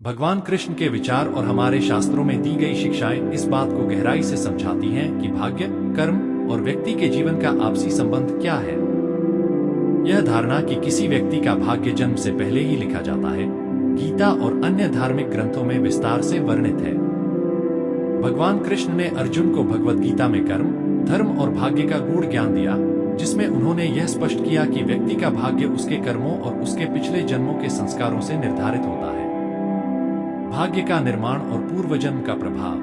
भगवान कृष्ण के विचार और हमारे शास्त्रों में दी गई शिक्षाएं इस बात को गहराई से समझाती हैं कि भाग्य, कर्म और व्यक्ति के जीवन का आपसी संबंध क्या है। यह धारणा कि किसी व्यक्ति का भाग्य जन्म से पहले ही लिखा जाता है, गीता और अन्य धार्मिक ग्रंथों में विस्तार से वर्णित है। भगवान कृष्ण ने अर्जुन को भगवद गीता में कर्म, धर्म और भाग्य का गूढ़ ज्ञान दिया, जिसमें उन्होंने यह स्पष्ट किया कि व्यक्ति का भाग्य उसके कर्मों और उसके पिछले जन्मों के संस्कारों से निर्धारित होता है। भाग्य का निर्माण और पूर्व जन्म का प्रभाव।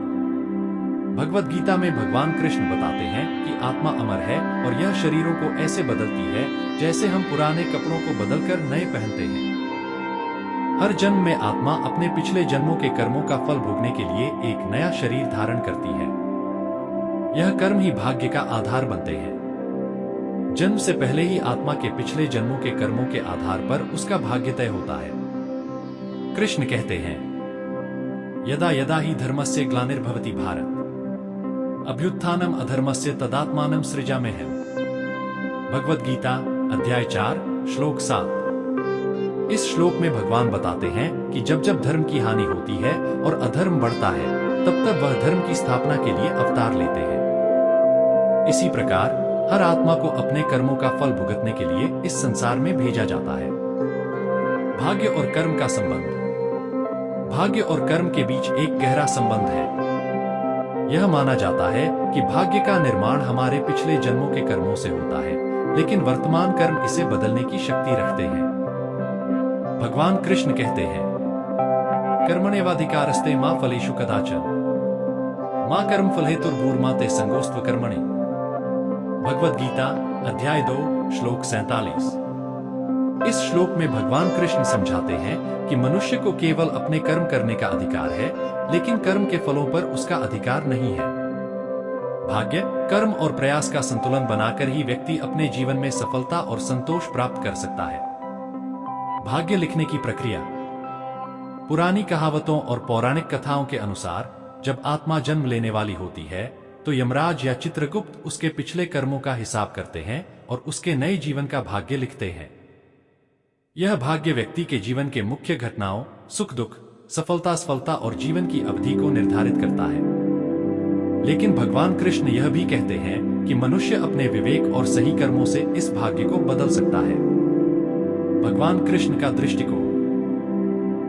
भगवद गीता में भगवान कृष्ण बताते हैं कि आत्मा अमर है और यह शरीरों को ऐसे बदलती है जैसे हम पुराने कपड़ों को बदलकर नए पहनते हैं। हर जन्म में आत्मा अपने पिछले जन्मों के कर्मों का फल भोगने के लिए एक नया शरीर धारण करती है। यह कर्म ही भाग्य का आधार बनते हैं। जन्म से पहले ही आत्मा के पिछले जन्मों के कर्मों के आधार पर उसका भाग्य तय होता है। कृष्ण कहते हैं, यदा यदा ही धर्मस्य ग्लानिर्भवति भारत अभ्युत्थानम अधर्मस्य तदात्मानं सृजाम्यहम्। भगवद गीता अध्याय 4 श्लोक 7। इस श्लोक में भगवान बताते हैं कि जब जब धर्म की हानि होती है और अधर्म बढ़ता है, तब तब वह धर्म की स्थापना के लिए अवतार लेते हैं। इसी प्रकार हर आत्मा को अपने कर्मों का फल भुगतने के लिए इस संसार में भेजा जाता है। भाग्य और कर्म का संबंध। भाग्य और कर्म के बीच एक गहरा संबंध है। यह माना जाता है कि भाग्य का निर्माण हमारे पिछले जन्मों के कर्मों से होता है, लेकिन वर्तमान कर्म इसे बदलने की शक्ति रखते हैं। भगवान कृष्ण कहते हैं, कर्मण्येवाधिकारस्ते मा फलेषु कदाचन मा कर्म फलहेतुर्भूर्मा ते संगोस्त्व कर्मणि। भगवद गीता अध्याय 2 श्लोक 47। इस श्लोक में भगवान कृष्ण समझाते हैं कि मनुष्य को केवल अपने कर्म करने का अधिकार है, लेकिन कर्म के फलों पर उसका अधिकार नहीं है। भाग्य, कर्म और प्रयास का संतुलन बनाकर ही व्यक्ति अपने जीवन में सफलता और संतोष प्राप्त कर सकता है। भाग्य लिखने की प्रक्रिया। पुरानी कहावतों और पौराणिक कथाओं के अनुसार जब आत्मा जन्म लेने वाली होती है, तो यमराज या चित्रगुप्त उसके पिछले कर्मों का हिसाब करते हैं और उसके नए जीवन का भाग्य लिखते हैं। यह भाग्य व्यक्ति के जीवन के मुख्य घटनाओं, सुख दुख, सफलता असफलता और जीवन की अवधि को निर्धारित करता है। लेकिन भगवान कृष्ण यह भी कहते हैं कि मनुष्य अपने विवेक और सही कर्मों से इस भाग्य को बदल सकता है। भगवान कृष्ण का दृष्टिकोण।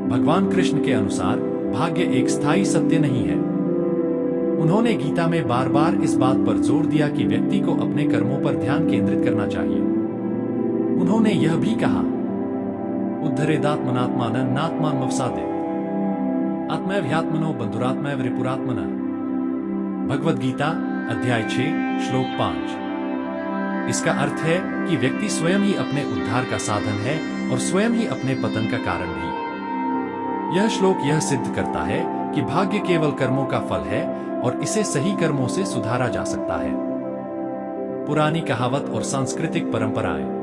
भगवान कृष्ण के अनुसार भाग्य एक स्थायी सत्य नहीं है। उन्होंने गीता में बार बार इस बात पर जोर दिया कि व्यक्ति को अपने कर्मों पर ध्यान केंद्रित करना चाहिए। उन्होंने यह भी कहा, उद्धरेदात्मनात्मानं नात्मानं मवसादेत् आत्मैव ह्यात्मनो बन्धुरात्मैव रिपुरात्मनः। भगवद गीता अध्याय 6 श्लोक 5। इसका अर्थ है कि व्यक्ति स्वयं ही अपने उद्धार का साधन है और स्वयं ही अपने पतन का कारण भी। यह श्लोक यह सिद्ध करता है कि भाग्य केवल कर्मों का फल है और इसे सही कर्मों से सुधारा जा सकता है। पुरानी कहावत और सांस्कृतिक परंपराएं।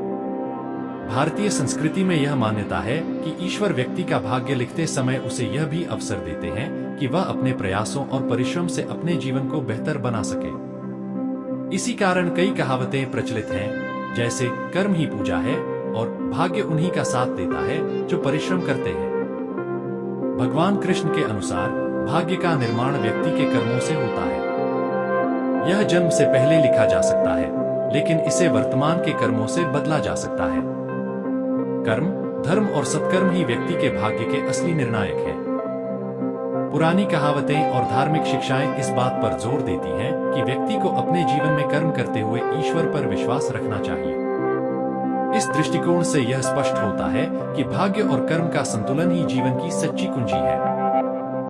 भारतीय संस्कृति में यह मान्यता है कि ईश्वर व्यक्ति का भाग्य लिखते समय उसे यह भी अवसर देते हैं कि वह अपने प्रयासों और परिश्रम से अपने जीवन को बेहतर बना सके। इसी कारण कई कहावतें प्रचलित हैं, जैसे कर्म ही पूजा है और भाग्य उन्हीं का साथ देता है जो परिश्रम करते हैं। भगवान कृष्ण के अनुसार भाग्य का निर्माण व्यक्ति के कर्मों से होता है। यह जन्म से पहले लिखा जा सकता है, लेकिन इसे वर्तमान के कर्मों से बदला जा सकता है। कर्म, धर्म और सत्कर्म ही व्यक्ति के भाग्य के असली निर्णायक हैं। पुरानी कहावतें और धार्मिक शिक्षाएं इस बात पर जोर देती हैं कि व्यक्ति को अपने जीवन में कर्म करते हुए ईश्वर पर विश्वास रखना चाहिए। इस दृष्टिकोण से यह स्पष्ट होता है कि भाग्य और कर्म का संतुलन ही जीवन की सच्ची कुंजी है।